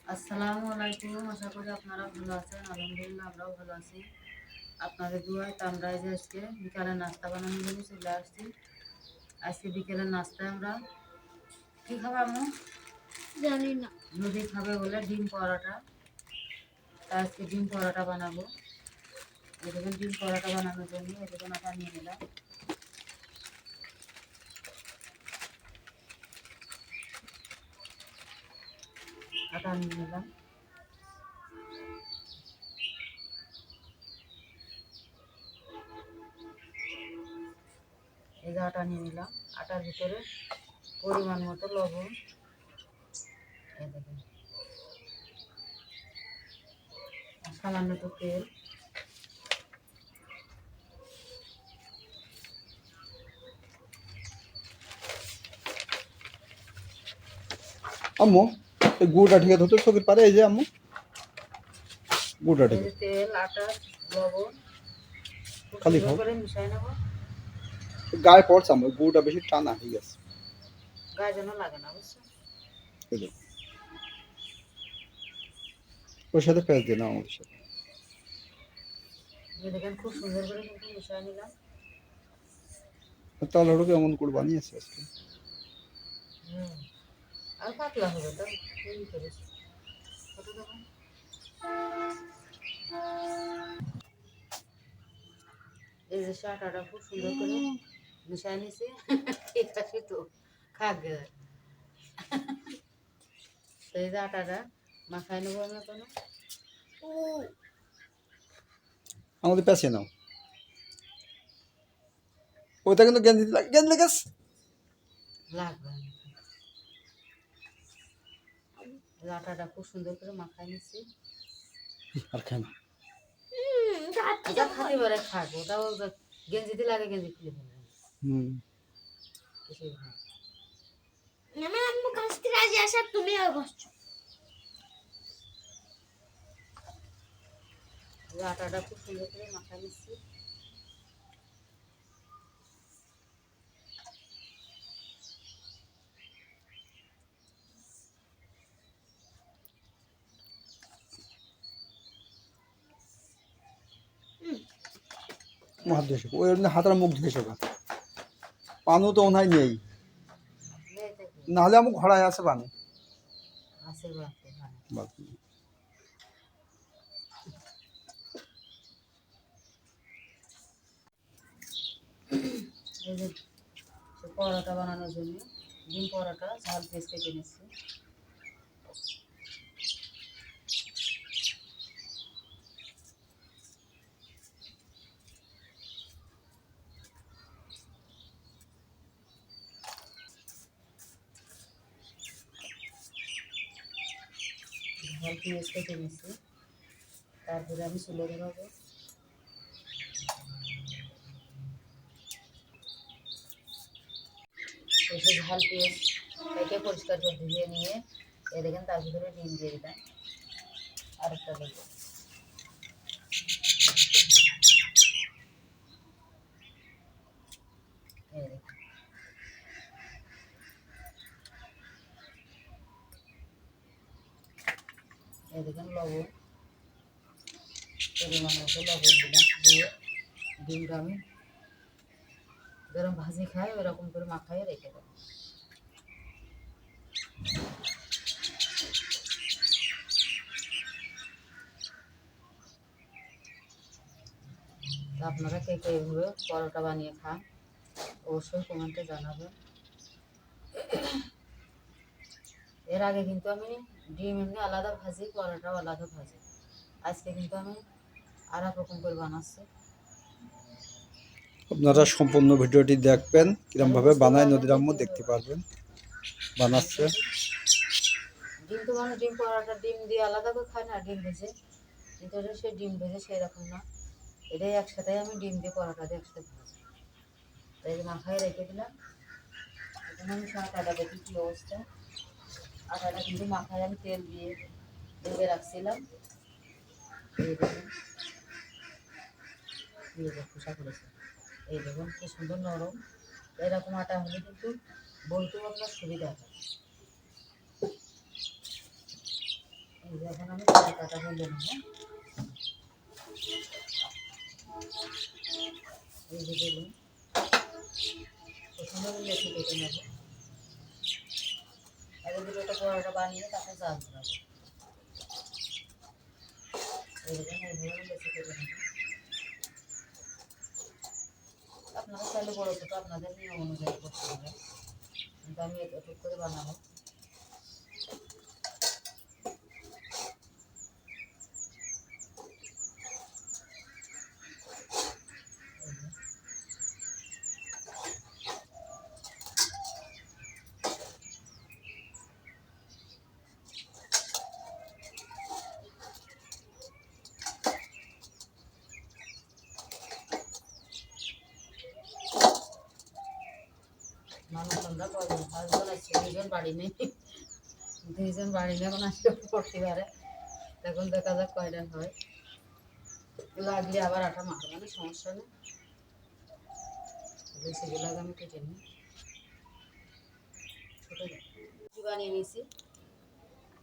আসসালামু আলাইকুম। আশা করি আপনারা ভালো আছেন। আলহামদুলিল্লাহ আমরাও ভালো আছি। আপনাদের দুয়ায় তো আমরা যে আজকে বিকালের নাস্তা বানানোর জন্য চলে আসছি। আজকে বিকেলের নাস্তায় আমরা কি খাবো আম্মু? জানি না। নদী খাবে বলে ডিম পরোটা। তা আজকে ডিম পরোটা বানাবো। এরকম ডিম পরোটা বানানোর জন্য এরকম আটা নিয়ে নিলাম। আটা নিয়ে নিলাম। এই যে আটা নিয়ে নিলাম। আটার ভিতরে পরিমাণ মতো লবণ, এই দেখুন সামান্য একটু তেল, আম্মু এই গুড়টা ঠিক আছে তো চোখের পারে এই যে আম্মু গুড়টা ঠিক আছে তেল, আটা, লবণ খালি খাও করে মিশাই নেবো। গায়ে পড়ছে আম্মু গুড়টা বেশি টানা হয়ে গেছে গায়ে যেন লাগে না, বুঝছো? এই যে ওর সাথে পেঁয়াজ দিয়ে নাও আমাদের সাথে দেখেন খুব সুন্দর করে কিন্তু মিশাই নিলাম। তাহলে ওটা এমন করে বানিয়েছে আজকে আর পাতলা হবে তো তৈরি করেছি। কত দেবো? এই যে আটাটা খুব সুন্দর করে মিশাই নিছি। ঠিক আছে তো খাগে এই যে আটাটা মাখাই নেবো আমরা কোনো আমাদের পেঁচে নাও ওইটা কিন্তু গেঞ্জি লেগেছে লাগবে না। আটাটা খুব সুন্দর করে মাখাই নিছি। আর খাই না আচ্ছা খাতে পারে খাক, ওটাও গেঞ্জি দিলে আগে গেঞ্জি খুলে ফেলবে। কিছুই না। আমার আম্মু কাছ থেকে আজ আসার তুমি আর বসছো। আটাটা খুব সুন্দর করে মাখা নিচ্ছি। হাত ধুয়ে ওই হাতের মুখ ধুয়ে শোকা পানও তো ওনাই নেই নাহলে আমি ঘোড়ায় আছে পানি আছে বাকি এই যে পরোটা বানানোর জন্য ডিম পরোটা ঝাল পেস্ট কেটে নিচ্ছি। ঝাল পেঁয়াজ কেটে নিচ্ছি। তারপরে আমি চুলে ধরাবো। এসে ঝাল পেঁয়াজ কেটে পরিষ্কার করে ধুয়ে নিয়ে এ দেখেন তার ভিতরে ডিম দিয়ে দিলাম। আরেকটা দেবো। এই দেখেন লবণ পরিমাণ মতো লবণ দিলাম। দিয়ে ডিমটা আমি যেরকম ভাজি খাই ওরকম করে মাখাই রেখে দেবো। তা আপনারা কে কে এইভাবে পরোটা বানিয়ে খান অবশ্যই কমেন্টে জানাবেন। এর আগে কিন্তু আমি ডিম এমনি আলাদা ভাজি, পরোটাও আলাদা ভাজি। আজকে কিন্তু আমি আর এক রকম করে বানাচ্ছি। আপনারা সম্পূর্ণ ভিডিওটি দেখবেন কিরম তাহলে ভাবে বুঝতে বানায় পারবেন নদীর যে আম্মু কীভাবে দেখতে বানাই। পারবেন বানাচ্ছে ডিম তো মানে ডিম পরোটা ডিম দিয়ে আলাদা করে খাই না ডিম ভেজে, কিন্তু এটা সে ডিম ভেজে সেই রকম না। এটাই একসাথে আমি ডিম দিয়ে পরোটা দিয়ে একসাথে ভাজি। তাই মাখায় রেখে দিলাম। এখন আমি আটাটা দেখি কী অবস্থা। আটাটা কিন্তু মাখায় আমি তেল দিয়ে ডুবে রাখছিলাম। এই দেখুন খোসা করেছে। এই দেখুন কি সুন্দর নরম। এরকম আটা হলে কিন্তু বলতেও আপনার সুবিধা হয়। এখন আমি তরকাটা বলে নেব। এই যে বলুন, প্রথমে আমি লেচি কেটে নেব। এবার দুটো পরোটা বানিয়ে তাকে জাল ধরাবো। এইরকম এইভাবে লেচি কেটে নেব। আপনারা চাইলে বড় ছোটো আপনাদের নিয়ম অনুযায়ী করতে পারেন, কিন্তু আমি এটুক করে বানাবো। মানুষ আমরা কজন পাঁচজন আসছে, দুজন বাড়ি নেই, দুইজন বাড়ি নেই, এখন আসতে পড়তে পারে। এখন দেখা যাক কয়টা হয়, লাগলে আবার আটা মাখানো সমস্যা নেই। সেগুলো আগে আমি কেটে নিই। ছোটো রুটি বানিয়ে নিয়েছি।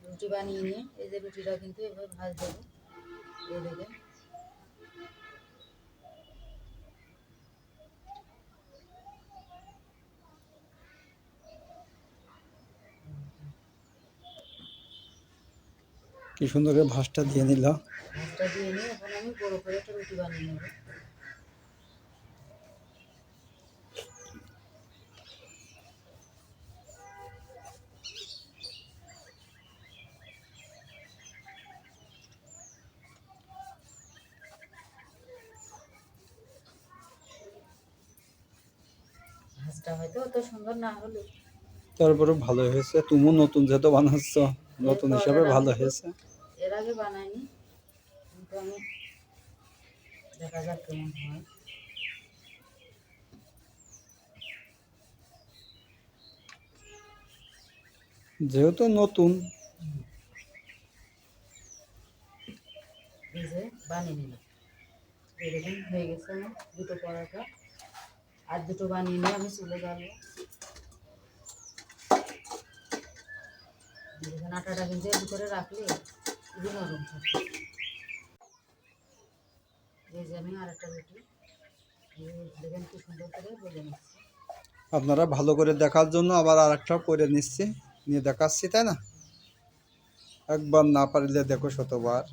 রুটি বানিয়ে নিয়ে এই যে রুটিটা কিন্তু এভাবে ভাজ দেবো। এই দেখে কি সুন্দর করে ভাঁজটা দিয়ে নিল। ভাজটা দিয়ে নিয়ে এখন আমি বড় করে একটা রুটি বানিয়ে নেব। ভাজটা হয়তো অত সুন্দর না হলো, তারপরে ভালো হয়েছে, তুমিও নতুন যেহেতু বানাচ্ছ, নতুন হিসাবে ভালো হয়েছে। এর আগে বানাইনি, কিন্তু আমি দেখা যাক কেমন হয়। যেহেতু নতুন, এই যে বানিয়ে নিলাম, এরকম হয়ে গেছে আমার দুটো পরোটা। আর দুটো বানিয়ে নিয়ে আমি চলে যাবো। দেখেন আটাটা কিন্তু এর ভিতরে রাখলে খুবই নরম থাকে। এই যে আমি আর একটা রুটি দেখেন কি সুন্দর করে বেলে নিচ্ছি। আপনারা ভালো করে দেখার জন্য আবার আরেকটা করে নিচ্ছি, নিয়ে দেখাচ্ছি, তাই না? একবার না পারলে দেখো শতবার।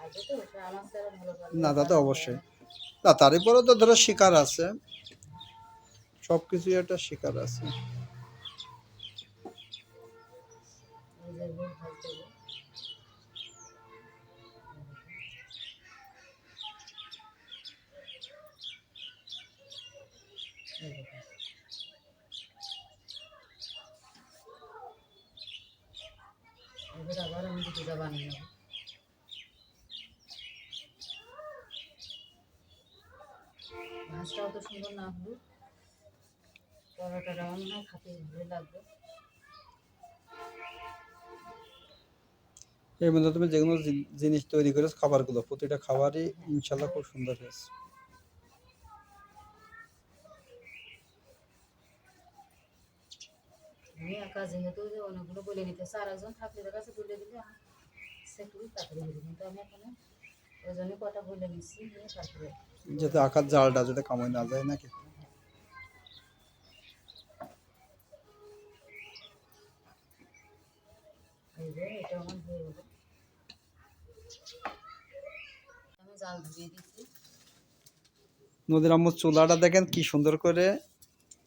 আগে তো ওটা আমার দ্বারা ভালো না, তা তো পারলে অবশ্যই না, তারপরেও তো ধরো শিকার আছে, সব কিছুই একটা শিকার আছে। এই যে এগুলো ভাজ দেবো। এই দেখুন। এবার আবার আমি রুটিটা বানিয়ে নেবো। ভাজটা অত সুন্দর না হলেও পরোটাটা মনে হয় খেতে ভালোই লাগবে। এর মধ্যে তুমি যেগুলো জিনিস তৈরি করেছো, খাবারগুলো, প্রতিটা খাবারই ইনশাল্লাহ খুব সুন্দর হয়েছে। আমি একা যেহেতু যে অনেকগুলো বলে নিতেছে, আর একজন থাকলে তার কাছে বলে দিলে সে খুবই তাড়াতাড়ি হয়ে যাবে, কিন্তু আমি এখানে ওই জন্য কটা বলে নিচ্ছি, নিয়ে তারপরে যাতে আকার জালটা যাতে কামাই না যায় নাকি। এই যে এটা আমার হয়ে গেল। আমি জাল ধরিয়ে দিচ্ছি। নদীর আম্মু চুলাটা দেখেন কি সুন্দর করে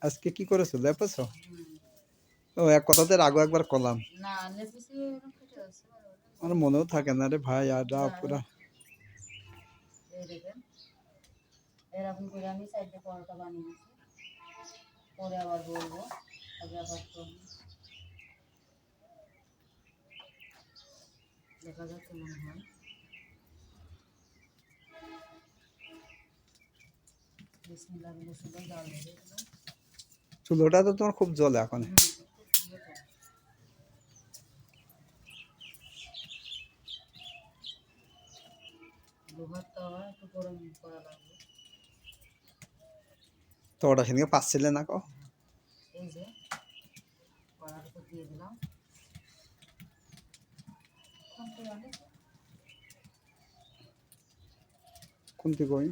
আজকে কি করেছো দেখেছো? ও এক কথাতে আগে একবার কলাম, না নেপিসি এরকম কেটে যাচ্ছে। আমার মনেও থাকে না রে ভাই, আর পুরা এই দেখেন এরকম করে আমি সাইডে পরোটা বানিয়ে নিচ্ছি। পরে আবার বলবো, আগে আবার তো দেখা যাক কেমন হয়। বিসমিল্লাহ বলে শুধু জাল ধরে দিলাম। চুলোটা তো তোমার খুব জ্বলে এখন। খুব সুন্দর হয়। লোহার তাওয়া একটু গরম করা লাগবে। তো ওটা সেদিকে পাচ্ছিলে না কো? এই যে কড়ার উপর দিয়ে দিলাম। কোনটি কই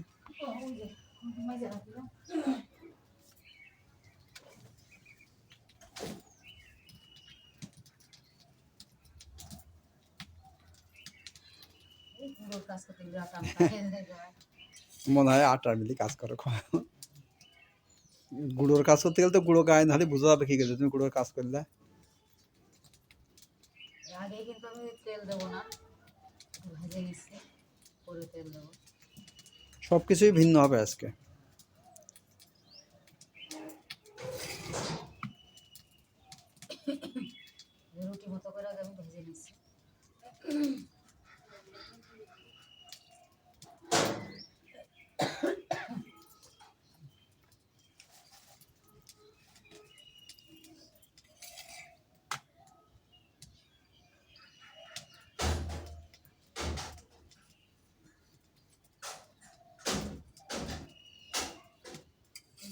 কাজ করতে গিয়ে আটা মনে হয় আটার মিলি কাজ করো গুঁড়োর কাজ করতে গেলে তো গুঁড়ো গায়ে নাহলে বোঝা যাবে কি গেছে তুমি গুঁড়োর কাজ করলে আগে কিন্তু আমি তেল দেবো না, ভেজে নিচ্ছি, পরে তেল দেবো। সব কিছুই ভিন্ন হবে আজকে রুটি মতো করে আগে আমি ভেজে নিচ্ছি।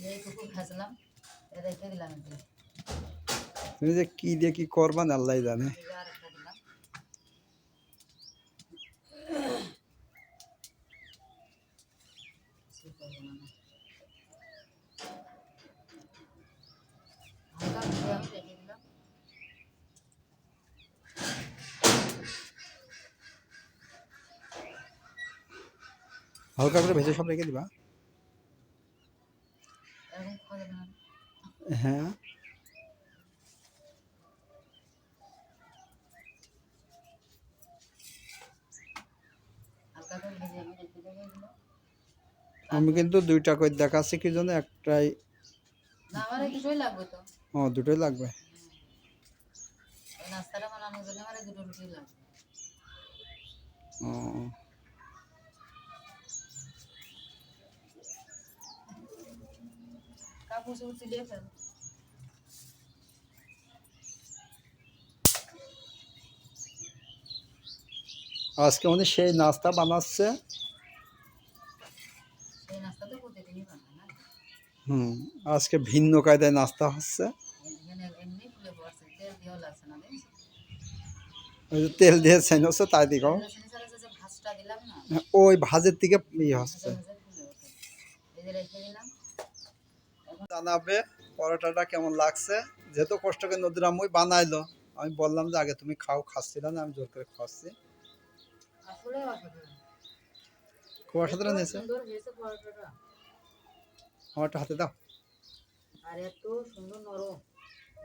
যেইটুকু ভাজলাম রেখে দিলাম, তুমি যে কি দিয়ে কি করবা না আল্লাহ জানে আর একটা দিলাম। হালকা ভেজে আমি রেখে দিলাম। হালকা করে ভেজে সব রেখে দিবা এরকম খাওয়া যাবে না। হ্যাঁ হালকা করে ভেজে আমি রেখে দেবো এগুলো। আমি কিন্তু দুইটা করে দেখাচ্ছি কি জন্য একটাই না, আমার এই দুটোই লাগবে তো। ও দুটোই লাগবে এই নাস্তাটা বানানোর জন্য আমার এই দুটো রুটি লাগবে। ও কাপড় চোপড় চিলিয়ে ফেল। আজকে মানে সেই নাস্তা বানাচ্ছে সেই নাস্তা তো প্রতিদিনই বানায় না, আজকে ভিন্ন কায়দায় নাস্তা হচ্ছে এখানে এমনি ফুলে পড়ছে, তেল দিয়েও লাগছে না, দেখছি ওই যে তেল দিয়ে ছাইন হচ্ছে তাই দিকেও যে ভাজটা দিলাম না, ওই ভাজের থেকে ইয়ে হচ্ছে ভাজা ফুলে ওঠে। এই যে রেখে দিলাম। জানাবে পরোটাটা কেমন লাগছে যেহেতু কষ্ট করে নদীর আম্মুই বানাইলো আমি বললাম যে আগে তুমি খাও খাচ্ছিল না আমি জোর করে খাওয়াচ্ছি আসলে অসাধারণ, খুব অসাধারণ হয়েছে সুন্দর হয়েছে পরোটাটা। আমারটা হাতে দাও আর এত সুন্দর নরম,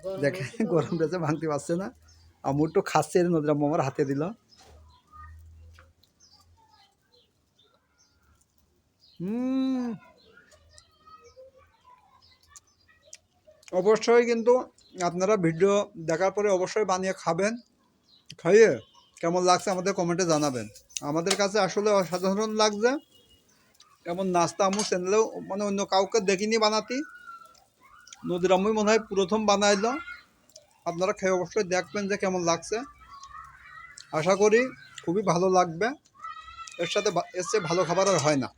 গরম দেখে রয়েছে তো। গরম রয়েছে ভাঙতে পারছে না আম্মু একটু খাচ্ছে নদীর আম্মু আমার হাতে দিল অবশ্যই কিন্তু আপনারা ভিডিও দেখার পরে অবশ্যই বানিয়ে খাবেন খাইয়ে কেমন লাগছে আমাদের কমেন্টে জানাবেন আমাদের কাছে আসলে অসাধারণ লাগছে এমন নাস্তা আম্মু চ্যানেলেও মানে অন্য কাউকে দেখিনি বানাতি নদীর আম্মুই মনে হয় প্রথম বানাইলো আপনারা খেয়ে অবশ্যই দেখবেন যে কেমন লাগছে আশা করি খুবই ভালো লাগবে এর সাথে এর চেয়ে ভালো খাবার আর হয় না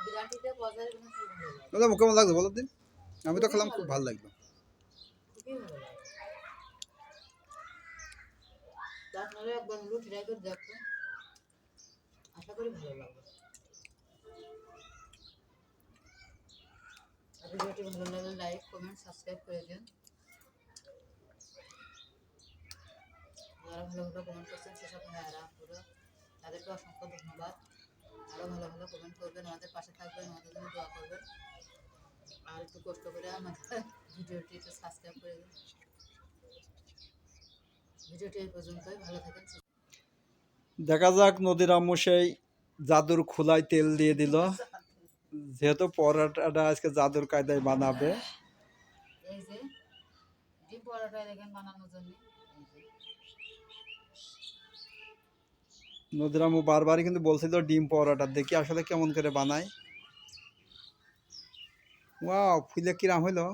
বিরিয়ানিতে বাজারে কোনো খুব ভালো লাগে, দাদা কেমন লাগছে বলো দিন আমি তো খেলাম খুব ভালো লাগলো খুবই ভালো লাগে। তারপরে একবার হলো ট্রাই করে দেখো, আশা করি ভালো লাগবে। আর ভিডিওটি ভালো লাগলে লাইক কমেন্ট সাবস্ক্রাইব করে দিন। যারা ভালো ভালো কমেন্ট করছেন সেসব ভাইয়ারা পুরো তাদেরকে অসংখ্য ধন্যবাদ। আরও ভালো ভালো কমেন্ট করবেন, আমাদের পাশে থাকবেন, আমাদের জন্য দোয়া করবেন। আর একটু কষ্ট করে আমাদের ভিডিওটি একটু সাবস্ক্রাইব করে দিন। ভিডিওটি এই পর্যন্তই, ভালো থাকেন। দেখা যাক নদীর আম্মু সেই জাদুর খোলায় তেল দিয়ে দিল যেহেতু পরোটাটা আজকে জাদুর কায়দায় বানাবে এই যে ডিম পরোটা দেখেন বানানোর জন্য, নদীর আম্মু বারবারই কিন্তু বলছিল ডিম পরোটা দেখি আসলে কেমন করে বানায় ওয়াও ফুলে কিরাম হইলো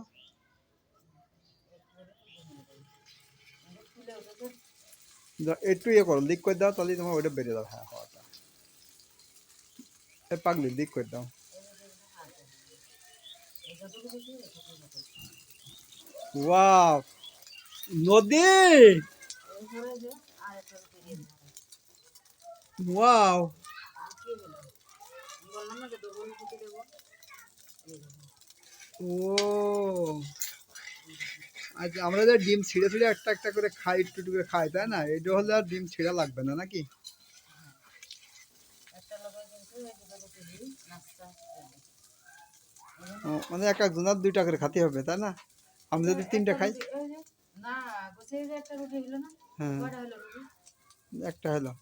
একটু ইয়ে করো লিক করে দাও তাহলে তোমার ওইটা বেরিয়ে দাও হ্যাঁ হওয়াটা পাগলি লিক করে দাও ওয়াও নদী আর একটা ওয়াও, কি হলো? বললাম না যে ডবল ফুটে দেবো। এই দেখুন, ও আচ্ছা, আমরা যে ডিম ছিঁড়ে ছিঁড়ে একটা একটা করে খাই, একটু একটু করে খাই, তাই না? এটা হলে আর ডিম ছিঁড়া লাগবে না নাকি? একটা লোকের কিন্তু এই দুটো রুটি দিই নাস্তা ready। ও, মানে এক একজনের 2টা করে খেতে হবে, তাই না? আমি যদি 3টা একটা খাই। রুটি ওই যে, না গোছেই যে একটা রুটি হলো না, হ্যাঁ, কয়টা হলো রুটি? একটা হলো,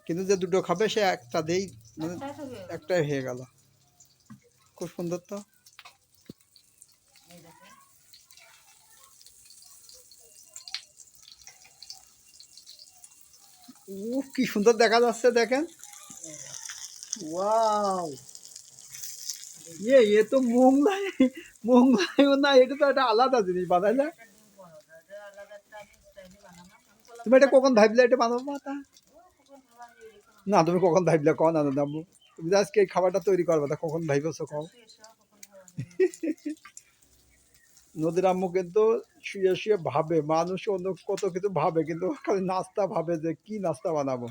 কিন্তু যে 2টো খাবে সে একটা দিয়েই, মানে একটাই তো হয়ে গেল। একটাই হয়ে গেল। খুব সুন্দর তো। এই দেখেন, ও কি সুন্দর দেখা যাচ্ছে, দেখেন। এই দেখেন। ওয়াও, এ তো মোংলাই, মোংলাইও না, এটা তো একটা আলাদা জিনিস বানাইলে। একটা ডিম পরোটা, এটা আলাদা একটা আমি স্টাইলে বানালাম। আমি বললাম তুমি এটা কখন ভাবলে এটা বানাবো তা? ও কখন খাবার এরকম না, তুমি কখন ভাবলে কন আনন্দ আম্মু? তুমি যে আজকে এই খাবারটা তৈরি করবে, তা কখন ভাইবেছো কও? শুয়ে শুয়ে কখন খাবার এরকম। নদীর আম্মু কিন্তু শুয়ে শুয়ে ভাবে, মানুষ অন্য কত কিছু ভাবে, কিন্তু ও খালি নাস্তা ভাবে যে কি নাস্তা বানাবো।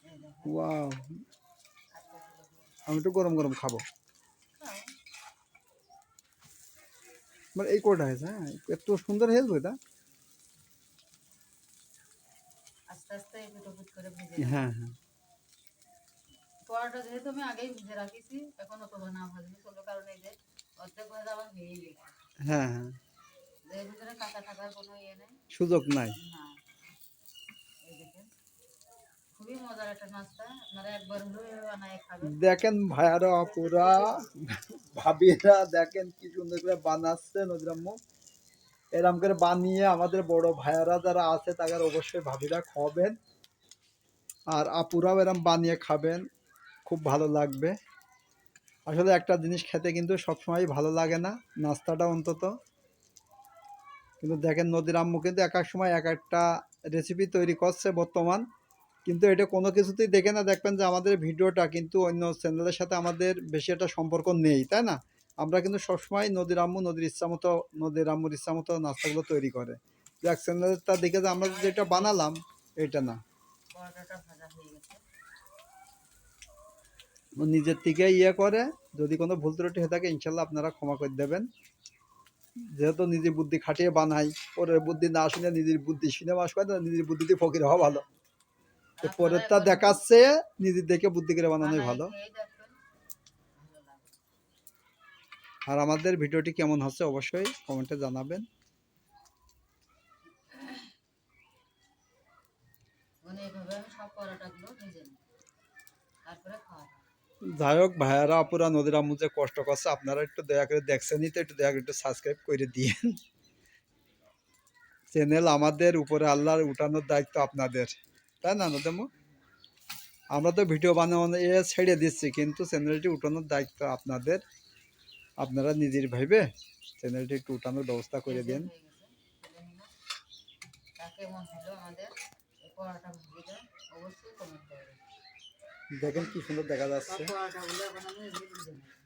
এই দেখেন, ওয়াও, আজকে হলো কি? আমি একটু গরম গরম খাবো। খাও। মানে এই কোটা হয়েছে, হ্যাঁ, এত সুন্দর হয়েছে এটা। আস্তে আস্তে এই দুটো ফুট করে ভেজে নেব। হ্যাঁ হ্যাঁ, পরোটা যেহেতু আমি আগেই ভেজে রাখিছি, এখন অত না ভাজলে চলবে, কারণ এই যে অর্ধেক ভাজা আমার হয়েই গেছে। হ্যাঁ হ্যাঁ, যে এর ভিতরে কাঁচা থাকার কোনো ইয়ে নেই। সুযোগ নাই। না, এই দেখেন, খুবই মজার একটা নাস্তা, আপনারা একবার হলেও বানায় খাবেন। দেখেন ভাইয়ারা আপুরা ভাবিরা দেখেন কি সুন্দর করে বানাচ্ছে নদীর আম্মু। এরকম করে বানিয়ে আমাদের বড় ভাইয়ারা যারা আছে তাদের অবশ্যই ভাবিরা খাবেন, আর আপুরাও এরকম বানিয়ে খাবেন, খুব ভালো লাগবে। আসলে একটা জিনিস খেতে কিন্তু সবসময় ভালো লাগে না, নাস্তাটা অন্তত। কিন্তু দেখেন নদীর আম্মু কিন্তু এক এক সময় এক একটা রেসিপি তৈরি করছে বর্তমান, কিন্তু এটা কোনো কিছুতেই দেখে না দেখবেন যে আমাদের ভিডিওটা কিন্তু অন্য চ্যানেলের সাথে আমাদের বেশি একটা সম্পর্ক নেই, তাই না? আমরা কিন্তু সবসময় নদীর আম্মু নদীর ইচ্ছা মতো, নদীর আম্মুর ইচ্ছা মতো নাস্তাগুলো তৈরি করে। যে এক চ্যানেলটা দেখে যে আমরা আমার যেটা এই যে বানালাম এটা না, পরোটাটা ভাজা হয়ে গেছে। ও নিজের থেকে ইয়ে করে। যদি কোনো ভুল ত্রুটি হয়ে থাকে ইনশাল্লাহ আপনারা ক্ষমা করে দেবেন। যেহেতু নিজের বুদ্ধি খাটিয়ে বানাই, পরের বুদ্ধি না শুনে নিজের বুদ্ধি শুনে বাস করে না, নিজের বুদ্ধিতে ফকির হওয়া ভালো। তো আপনারা পরেরটা একবার হলেও দেখাচ্ছে, নিজের দেখে বুদ্ধি করে বানানোই বানায় ভালো। খেয়ে দেখবেন, ভালো লাগবে। আর আমাদের ভিডিওটি কেমন হচ্ছে অবশ্যই কমেন্টে জানাবেন। মানে এইভাবে আমি সব পরোটাগুলো ভেজে নিই, তারপরে খাওয়া দাওয়া। যাই হোক ভাইয়ারা আপুরা নদীর আম্মু যে কষ্ট করছে, আপনারা একটু দয়া করে দেখছেনই তো, একটু দয়া করে একটু সাবস্ক্রাইব করে দিয়েন। চ্যানেল আমাদের, উপরে আল্লাহর উঠানোর দায়িত্ব আপনাদের, তাই না নদীর আম্মু? আমরা তো ভিডিও বানানো ছেড়ে দিচ্ছি, কিন্তু চ্যানেলটি উঠানোর দায়িত্ব আপনাদের। আপনারা নিজের ভাইবে চ্যানেলটি একটু উঠানোর ব্যবস্থা করে ভেজে দিন। হয়ে গেছে, তুলে নিলাম। তা কেমন হলো আমাদের এই পরোটা ভাজিটা অবশ্যই কমেন্ট করবেন। দেখেন এখন কি সুন্দর দেখা সব যাচ্ছে। পরোটাগুলো এখন আমি ভেজে নেব।